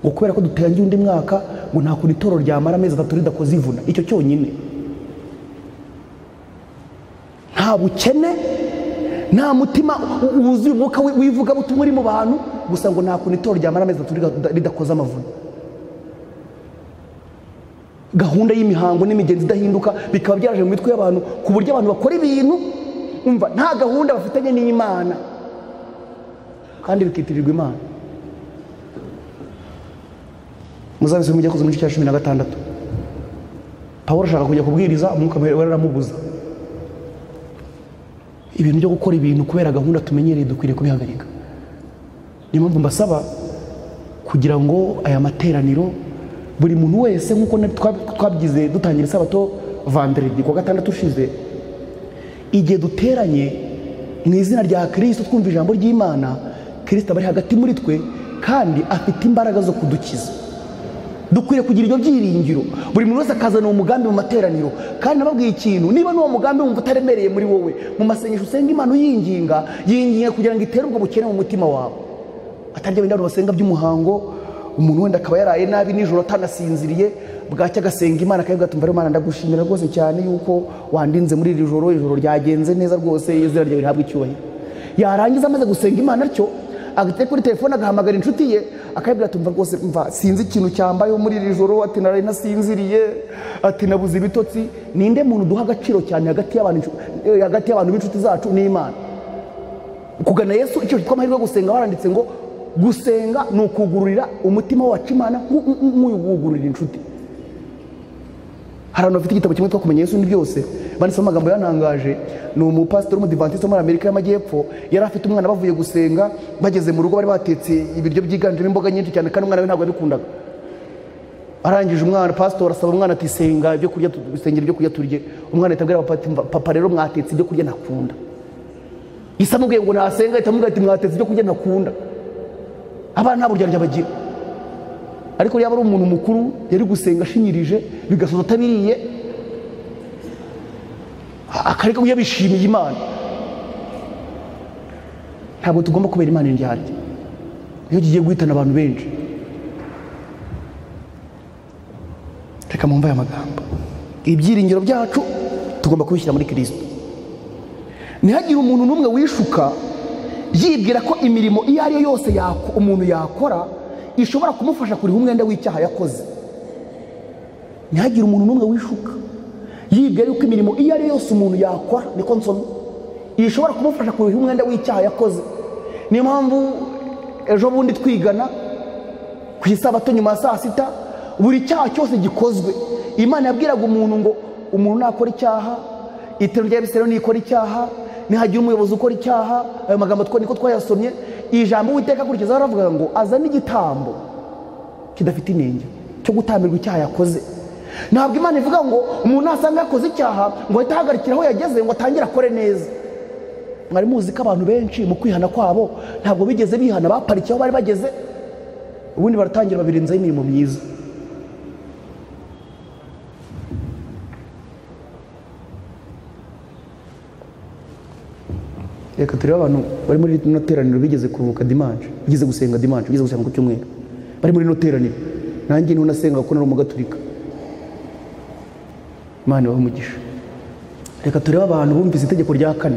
ngo kubera ko dutangiye undi mwaka ngo nta kuntu itorero ryamara amezi 3 ridakoze ivuna. Icyo cyonyine, nta bukene, nta mutima wuzuye umwuka wivuga butumwa uri mu bantu, gusa ngo nta kuntu itorero ryamara amezi 3 ridakoze amavuna. Gahunda y'imihango n'imigenzi idahinduka bikaba byaraje mu mitwe y'abantu ku buryo abantu bakora ibintu umva nta gahunda bafitanye n'Imana kandi bikitirirwa Imana. Muzabise mujya kuza mu gice cya 16 Pawulo ashaka kujya kubwiriza, umwuka wera aramubuza. Ibintu byo gukora ibintu kubera gahunda tumenyereye dukwiriye kubihagarika. Niyo mpamvu mbasaba kugira ngo aya materaniro buri muntu wese nkuko twabyize dutangira Sabato vendredi kwa gatandatu ushize, igihe duteranye mu izina rya Kristo twumva ijambo ry'Imana, Kristo bari hagati muri twe kandi afite imbaraga zo kudukiza. Dukwiriye kugira ibyo byiringiro. Buri muntu wese akazana umugambi mu materaniro, kandi nababwiye ikintu, niba n'uwo mugambi wumva utaremereye muri wowe, mu masengesho usenga Imana uyinginga kugira ngo itere ubwo bukene mu mutima wawe. Atarya bindi basenga by'umuhango, umuntu wenda akaba yaraye nabi nijoro atanasinziriye, bwacya agasenga Imana akavuga ati Imana ndagushimira rwose cyane yuko wandinze muri iri joro ryagenze neza rwose, izina ryawe rihabwa icyubahiro. Yarangiza amaze gusenga Imana atyo, agate kuri telefone agahamagara inshuti ye akabwira ati mva rwose sinzi ikintu cyambaye muri iri joro, ati naraye nasinziriye, ati nabuze ibitotsi. Ninde muntu duha agaciro cyane hagati y'abantu b'inshuti zacu n'Imana? Kugana Yesu icyo cyitwa amahirwe yo gusenga, baranditse ngo gusenga ni ukugururira umutima wacu Imana nk'uyugururira inshuti. Hari abantu bafite igitabo kimwe twakumenya Yesu ni byose, banditse amagambo yantangaje. Ni umupastor w'umudivantiste muri Amerika y'Amajyepfo, yari afite umwana bavuye gusenga, bageze mu rugo bari batetse ibiryo byiganjemo imboga nyinshi cyane, kandi umwana we ntabwo abikundaga. Arangije umwana, pastor asaba umwana ati senga ibyo kurya, dusengera ibyo kurya turye. Umwana atabwira papa rero mwatetse ibyo kurya ntakunda. Isa mubwiye ngo nasenga, itamubwira ati mwatetse ibyo kurya ntakunda. Abana nta buryarya bagira. Ariko yaba ari umuntu mukuru yari gusenga ashinyirije bigasoza atabiriye, akareka yabishimiye Imana. Ntabwo tugomba kubera Imana indyarya iyo kigiye guhitana abantu benshi. Reka mumva aya magambo, ibyiringiro byacu tugomba kubishyira muri Kristo. Ntihagire umuntu n'umwe wishuka yibwira ko imirimo iyo ari yo yose umuntu yakora ishobora kumufasha kuriha umwenda w'icyaha yakoze. Ntihagire umuntu n'umwe wishuka yibwira yuko imirimo iyo ari yo yose umuntu yakora, niko nsomye, ishobora kumufasha kuriha umwenda w'icyaha yakoze. Niyo mpamvu ejo bundi twigana ku Isabato nyuma ya 6, buri cyaha cyose gikozwe Imana yabwiraga umuntu ngo umuntu nakora icyaha, itero ry'Abisirayeli nikora icyaha, nihagira umuyobozi ukora icyaha. Ayo magambo niko twayasomye. Ijambo Uwiteka akurikiza aravuga ngo azane igitambo kidafite inenge cyo gutambirwa icyaha yakoze. Ntabwo Imana ivuga ngo umuntu asanga yakoze icyaha ngo ahita ahagarikira aho yageze ngo atangire akore neza. Mwari muzi ko abantu benshi mu kwihana kwabo ntabwo bigeze bihana, baparikiye aho bari bageze, ubundi baratangira babirenzaho imirimo myiza. Reka turebe abantu bari muri rino teraniro bigeze kuruhuka dimanche, bigeze gusenga dimanche, bigeze gusenga ku cyumweru, bari muri rino teraniro. Nanjye niho nasenga kuko nari umugaturika. Imana ibahe umugisha. Reka turebe abantu bumvise itegeko rya 4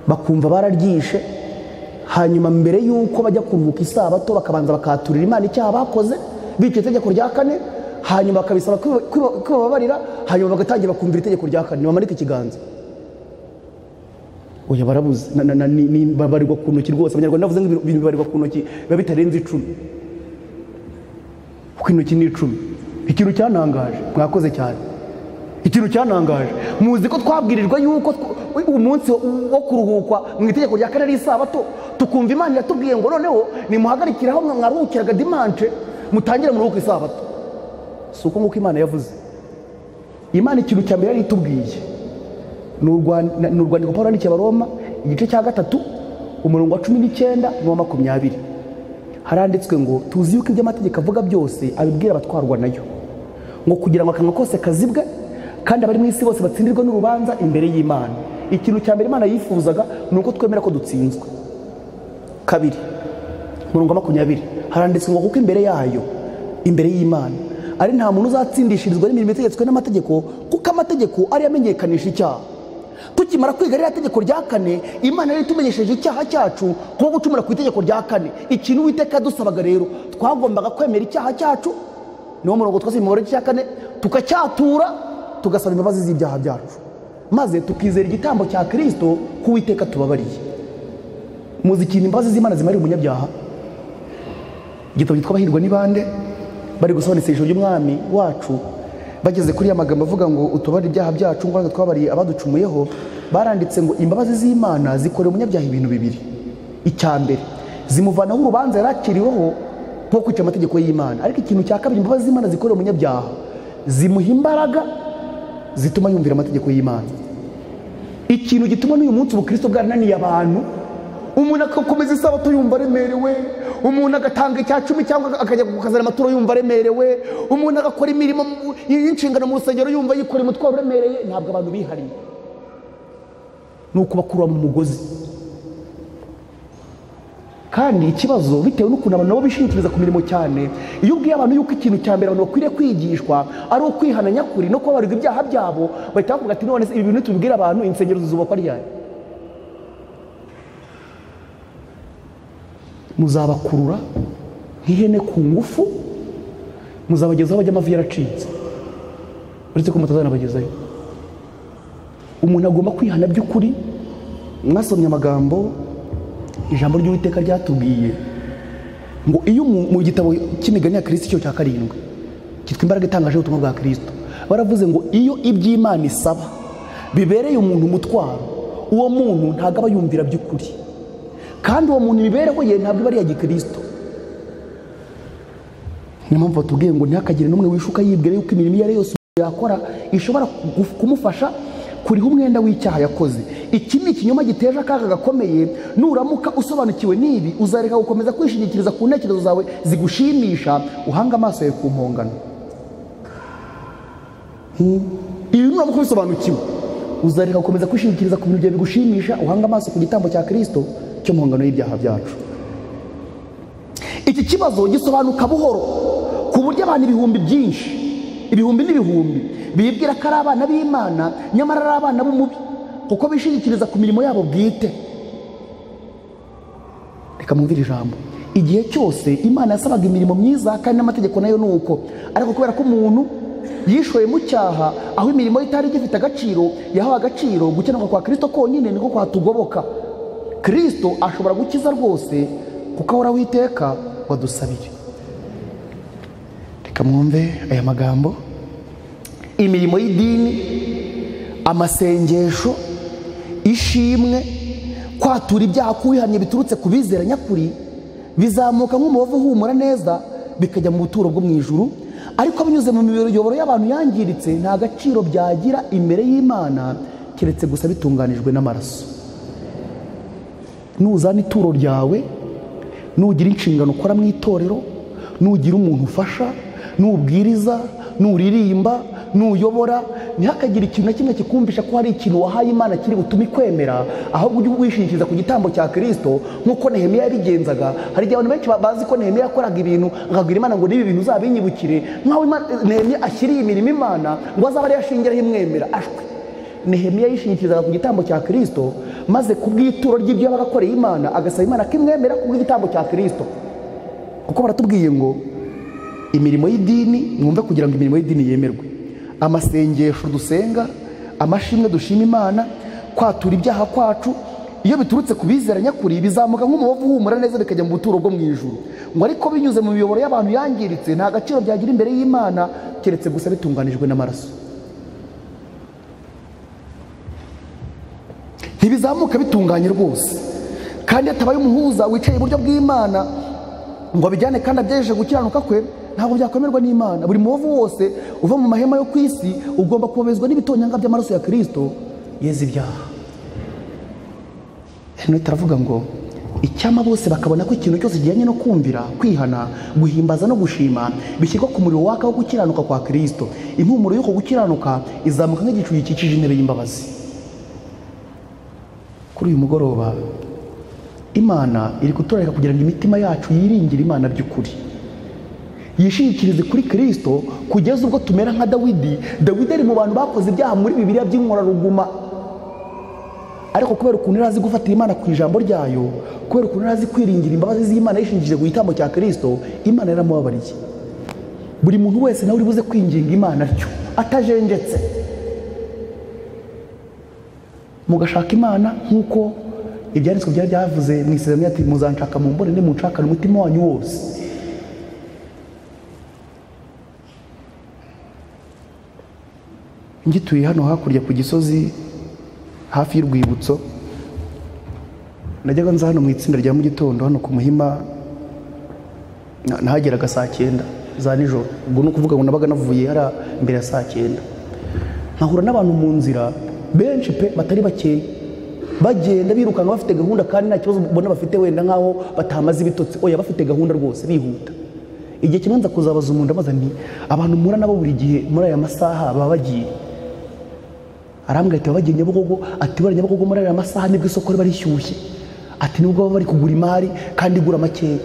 bakumva bararyishe, hanyuma mbere yuko bajya kuruhuka Isabato bakabanza bakaturira Imana icyaha bakoze, bice itegeko rya 4, hanyuma bakabisaba kwibabarira, hanyuma bagatangira bakumvira itegeko rya 4. Nibamarika ikiganza. Oya barabuze babarirwa ku ntoki rwose. Abanyarwanda bavuze ngo ibintu bibarirwa ku ntoki biba bitarenze 10. Kuko intoki ni 10. Ikintu cyantangaje, mwakoze cyane. Ikintu cyantangaje, muzi ko twabwirirwa yuko umunsi wo kuruhukwa mu itegeko rya 4 ari Isabato, tukumva Imana yatubwiye ngo noneho nimuhagarikiraho mwaruhukiraga dimanche mutangire muruhuka Isabato. Suko nguko Imana yavuze. Imana ikintu cya mbere yari itubwiye n'urwandiko Pawulo yandikiye Abaroma igice cya 3 umurongo wa 19 n'uwa 20 haranditswe ngo tuzi yuko ibyo amategeko avuga byose abibwira abatwarwa nayo, ngo kugira ngo akanwa kose kazibwe kandi abari mu isi bose batsindirwe n'urubanza imbere y'Imana. Ikintu cya mbere Imana yifuzaga ni uko twemera ko dutsinzwe. 2 murongo 20 haranditswe ngo kuko imbere yayo, imbere y'Imana ari nta muntu uzatsindishirizwa n'imirimo itegetswe n'amategeko, kuko amategeko ari yamenyekanisha icyaha. Tukimara kwiga rya tegeko rya 4, Imana yari tumenyesheje icyaha cyacu kuko gucumura ku itegeko rya 4. Ikintu Uwiteka dusabaga rero, twagombaga kwemera icyaha cyacu, niwo murongo twase mu cya 4, tukacyatura, tugasaba imbabazi z'ibyaha byacu, maze tukizera igitambo cya Kristo ku Uwiteka tubabariye. Muzi ikintu imbabazi z'Imana zimarira umunyabyaha? Igitabo cyitwa Abahirwa ni bande, bari gusobanura ijambo ry'Umwami wacu, bageze kuri ya magambo avuga ngo utubare ibyaha byacu ngo twabariye abaducumuyeho, baranditse ngo imbabazi z'Imana zikorera umunyabyaha ibintu bibiri. Icya mbere, zimuvanaho urubanza yaraciriweho nko kwica amategeko y'Imana. Ariko ikintu cya kabiri, imbabazi z'Imana zikorera umunyabyaha zimuha imbaraga zituma yumvira amategeko y'Imana. Ikintu gituma n'uyu munsi ubukristo bwarananiye abantu, umuntu akakomeza isabato yumva aremerewe, umuntu agatanga icya 10 cyangwa akajya gukazana amaturo yumva aremerewe, umuntu agakora imirimo y'inshingano mu rusengero yumva yikora umutwaro uremereye. Ntabwo abantu bihariye, nuko bakura mu mugozi. Kandi ikibazo bitewe n'ukuntu abantu nabo bishingikiriza ku mirimo cyane, iyo ubwiye abantu yuko ikintu cya mbere abantu bakwiriye kwigishwa ari ukwihana nyakuri no kubabarirwa ibyaha byabo, bahita bavuga ati none ibi bintu tubwira abantu, insengero zizubakwa ryari? Muzabakurura nk'ihene ku ngufu, muzabagezaho bajya amavi yaracitse, uretse ko mutazanabagezayo. Umuntu agomba kwihana by'ukuri. Mwasomye amagambo ijambo ry'Uwiteka ryatubwiye ngo iyo mu gitabo cy'imigani ya Kristo cyo cya 7 kitwa imbaraga itangaje ubutumwa bwa Kristo, baravuze ngo iyo iby'Imana isaba bibereye umuntu umutwaro, uwo muntu ntago aba yumvira by'ukuri, kandi uwo muntu imibereho ye ntabwo iba ari iya Gikristo. Niyo mpamvu batubwiye ngo ntihakagire n'umwe wishuka yibwira yuko imirimo iyo ari yose yakora ishobora kumufasha kuriha umwenda w'icyaha yakoze. Iki ni ikinyoma giteje akaga gakomeye. Nuramuka usobanukiwe n'ibi, uzareka gukomeza kwishingikiriza ku ntekerezo zawe zigushimisha, uhanga amaso yawe ku mpongano. Ibi nuramuka ubisobanukiwe, uzareka gukomeza kwishingikiriza ku bintu byawe bigushimisha, uhanga amaso ku gitambo cya Kristo cyo mu ngano y'ibyaha byacu. Iki kibazo gisobanuka buhoro ku buryo abantu ibihumbi byinshi, ibihumbi n'ibihumbi bibwira ko ari abana b'Imana, nyamara ari abana b'umubi kuko bishingikiriza ku mirimo yabo bwite. Reka mwumvire ijambo. Igihe cyose Imana yasabaga imirimo myiza kandi n'amategeko nayo nuko, ariko kubera ko umuntu yishoye mu cyaha, aho imirimo itari gifite agaciro, yahawe agaciro gukenerwa kwa Kristo konyine niko kwatugoboka. Kristo ashobora gukiza rwose kuko ahora Uwiteka wadusabire. Reka mwumve aya magambo. Imirimo y'idini, amasengesho, ishimwe, kwatura ibyaha kubihamye biturutse ku bizera nyakuri, bizamuka nk'umubavu uhumura neza bikajya mu buturo bwo mu ijuru. Ariko binyuze mu miyoboro y'abantu yangiritse, nta gaciro byagira imbere y'Imana keretse gusa bitunganijwe n'amaraso. Nuzana ituro ryawe, nugira inshingano ukora mu itorero, nugira umuntu ufasha, nubwiriza, nuririmba, nuyobora, ntihakagire ikintu na kimwe kikumvisha ko hari ikintu wahaye Imana kiri butume kwemera, ahubwo ujye wishingikiriza ku gitambo cya Kristo nk'uko Nehemiya yabigenzaga. Hari igihe abantu benshi bazi ko Nehemiya yakoraga ibintu akabwira Imana ngo nibi bintu uzabinyibukire, nkaho Nehemiya ashyiriye imirimo Imana ngo azabe ari yashingiraho imwemera. Ashwe, Nehemiya yishingikirizaga ku gitambo cya Kristo, maze kubw'ituro ry'ibyo yabaga akoreye Imana agasaba Imana kimwemera kubw'igitambo cya Kristo. Kuko baratubwiye ngo imirimo y'idini, mwumve kugira ngo imirimo y'idini yemerwe, amasengesho dusenga, amashimwe dushima Imana, kwatura ibyaha kwacu, iyo biturutse ku bizera nyakuri bizamuka nk'umubavu uhumura neza bikajya mu buturo bwo mu ijuru. Ngo ariko binyuze mu miyoboro y'abantu yangiritse, nta gaciro byagira imbere y'Imana keretse gusa bitunganijwe n'amaraso. Ntibizamuka bitunganye rwose, kandi hatabaye umuhuza wicaye iburyo bw'Imana ngo abijyane kandi abyejeje gukiranuka kwe, ntabwo byakwemerwa n'Imana. Buri mubavu wose uva mu mahema yo ku isi ugomba kubabezwa n'ibitonyanga by'amaraso ya Kristo yeza ibyaha. Hano turavuga ngo icyama bose bakabona ko ikintu cyose kijyanye no kumvira, kwihana, guhimbaza no gushima bishyirwa ku muriro waka wo gukiranuka kwa Kristo. Impumuro y'uko gukiranuka izamuka nk'igicu gikikije intebe y'imbabazi. Kuri uyu mugoroba Imana iri kuturarika kugira ngo imitima yacu yiringire Imana by'ukuri, yishingikirize kuri Kristo kugeza ubwo tumera nka Dawidi. Dawidi ari mu bantu bakoze ibyaha muri Bibiliya by'inkoraruguma, ariko kubera ukuntu yari azi gufatira Imana ku ijambo ryayo, kubera ukuntu yari azi kwiringira imbabazi z'Imana yishingikirije ku gitambo cya Kristo, Imana yaramubabariye. Buri muntu wese nawe uri buze kwinginga Imana atyo atajenjetse, mugashaka Imana nk'uko ibyanditswe byari byavuze mu Isezerano ati muzanshaka mu mbone nimunshakana umutima wanyu wose. Ngituye hano hakurya ku Gisozi hafi y'urwibutso, najyaga nza hano mu itsinda rya mu gitondo hano ku Muhima, nahageraga saa 9 za nijoro. Ubwo ni ukuvuga ngo nabaga navuye hara mbere ya saa 9, nkahura n'abantu mu nzira benshi pe batari bakeye, bagenda birukanka bafite gahunda, kandi nta kibazo ubona bafite, wenda nkaho batamaze ibitotsi. Oya, bafite gahunda rwose, bihuta. Igihe kimwe nza kuzabaza umuntu amaze nti abantu mura nabo buri gihe muri aya masaha baba bagiye, arambwira ati bagiye Nyabugogo. Ati bari Nyabugogo muri aya masaha nibwo isoko riba rishyushye, ati nubwo baba bari kugura imari kandi igura makeya.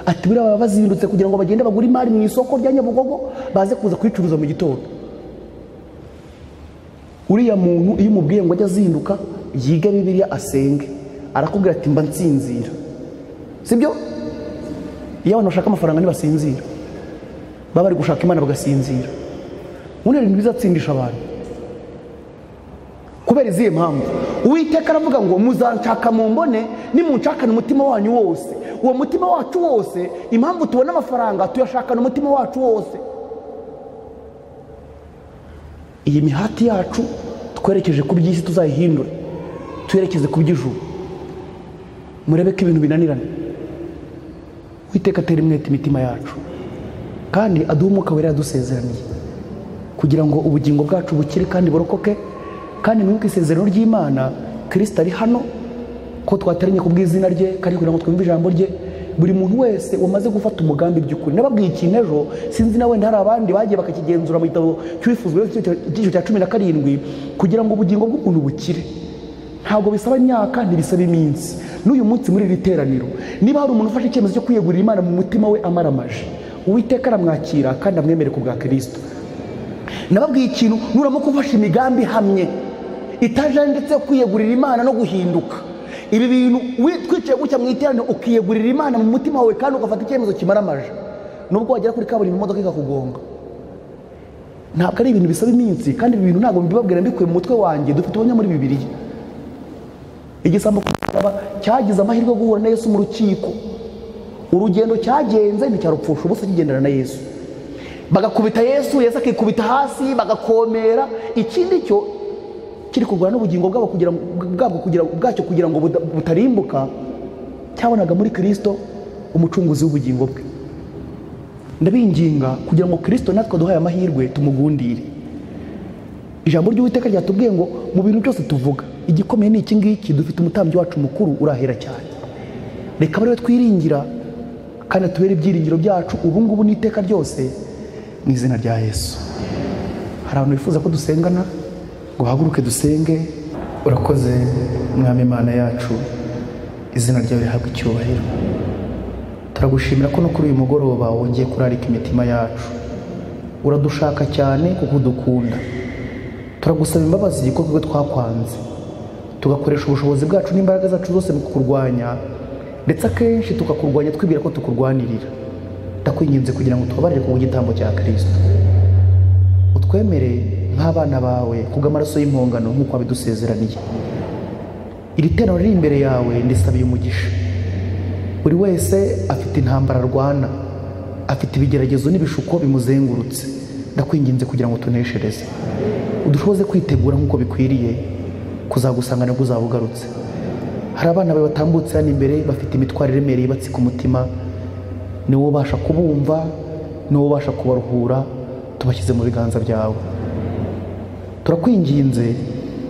Ati buriya baba bazindutse kugira ngo bagende bagura imari mu isoko rya Nyabugogo baze kuza kuyicuruza mu gitondo. Uriya muntu iyo umubwiye ngo ajye azinduka yiga Bibiliya asenge, arakubwira ati mba nsinzira, sibyo? Iyo abantu bashaka amafaranga ntibasinzira, baba bari gushaka Imana bagasinzira. Ubundi ibintu bizatsindisha abantu kubera izihe mpamvu. Uwiteka aravuga ngo muzanshaka mu mbone nimunshakana umutima wanyu wose. Uwo mutima wacu wose, impamvu tubona amafaranga tuyashakana umutima wacu wose. Iyi mihati yacu twerekeje ku by'isi tuzayihindura, twerekeze ku by'ijuru. Murebe ko ibintu binanirana. Uwiteka atera umwete imitima yacu, kandi aduha umwuka wera yadusezeraniye kugira ngo ubugingo bwacu bukire kandi burokoke. Kandi mwibuke isezerano ry'Imana, Kristo ari hano ko twateranye ku bw'izina rye, kandi kugira ngo twumve ijambo rye. Buri muntu wese wamaze gufata umugambi by'ukuri. Nababwiye ikintu ejo, sinzi na wenda hari abandi bagiye bakakigenzura mu gitabo cy'Uwifuzwe cy'icyo cya 17, kugira ngo ubugingo bw'umuntu bukire. Ntabwo bisaba imyaka, ntibisaba iminsi. N'uyu munsi muri iri teraniro, niba hari umuntu ufashe icyemezo cyo kwiyegurira Imana mu mutima we amaramaje, Uwiteka aramwakira kandi amwemere ku bwa Kristo. Nababwiye ikintu, nuramuka ufashe imigambi hamye itajanditse yo kwiyegurira Imana no guhinduka, ibi bintu witwicaye gutya mu iteraniro ukiyegurira Imana mu mutima wawe kandi ugafata icyemezo kimaramaje, nubwo wagera kuri kaburimbo imodoka ikakugonga, ntabwo ari ibintu bisaba iminsi. Kandi ibi bintu ntabwo mbibabwira mbikuye mu mutwe wanjye, dufite ubuhamya muri Bibiliya. Igisambo cyagize amahirwe yo guhura na Yesu mu rukiko. Urugendo cyagenze nticyarupfusha ubusa kigendana na Yesu. Bagakubita Yesu, Yesu akikubita hasi, bagakomera. Ikindi cyo kiri kurwana n'ubugingo bwabo kugira ngo butarimbuka, cyabonaga muri Kristo umucunguzi w'ubugingo bwe. Ndabinginga kugira ngo Kristo natwe duhaye amahirwe tumugundire. Ijambo ry'Uwiteka ryatubwiye ngo mu bintu byose tuvuga, igikomeye ni iki ngiki, dufite umutambyi wacu mukuru urahera cyane. Reka bari twiringira kandi tubere ibyiringiro byacu ubu ngubu n'iteka ryose mu izina rya Yesu. Hari abantu bifuza ko dusengana, ngo haguruke dusenge. Urakoze Mwami Imana yacu, izina ryawe rihabwe icyubahiro. Turagushimira ko no kuri uyu mugoroba wongeye kurarika imitima yacu. Uradushaka cyane kuko udukunda. Turagusaba imbabazi kuko twakwanze, tugakoresha ubushobozi bwacu n'imbaraga zacu zose mu kukurwanya, ndetse akenshi tukakurwanya twibwira ko tukurwanirira. Ndakwinginze kugira ngo tubabarire ku gitambo cya Kristo, utwemere nk'abana bawe kubw'amaraso y'impongano nk'uko wabidusezeraniye. Iri teraniro riri imbere yawe ndisabiye umugisha. Buri wese afite intambara arwana, afite ibigeragezo n'ibishuko bimuzengurutse. Ndakwinginze kugira ngo tuneshereze, udushoboze kwitegura nk'uko bikwiriye kuzagusanga nabwo uzaba ugarutse. Hari abana bawe batambutse hano imbere bafite imitwaro iremereye batsika umutima, ni wowe ubasha kubumva, ni wowe ubasha kubaruhura. Tubashyize mu biganza byawe. Turakwinginze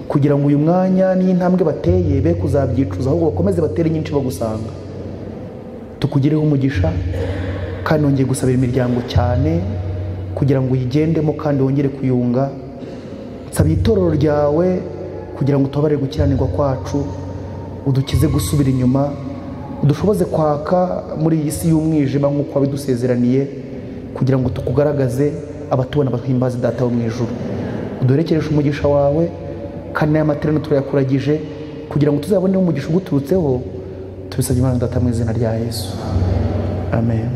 kugira ngo uyu mwanya n'intambwe bateye be kuzabyicuza, ahubwo bakomeze batere nyinshi bagusanga. Tukugireho umugisha, kandi wongeye gusabira imiryango cyane kugira ngo uyigendemo kandi wongere kuyunga. Nsaba itorero ryawe kugira ngo tubabarire gukiranirwa kwacu, udukize gusubira inyuma, udushoboze kwaka muri iyi si y'umwijima nk'uko wabidusezeraniye, kugira ngo tukugaragaze abatubona bahimbaze data wo mu ijuru. Uduherekereshe umugisha wawe, kandi n'aya materaniro turayakuragije kugira ngo tuzabone umugisha uguturutseho. Tubisabye Imana data mu izina rya Yesu, amen.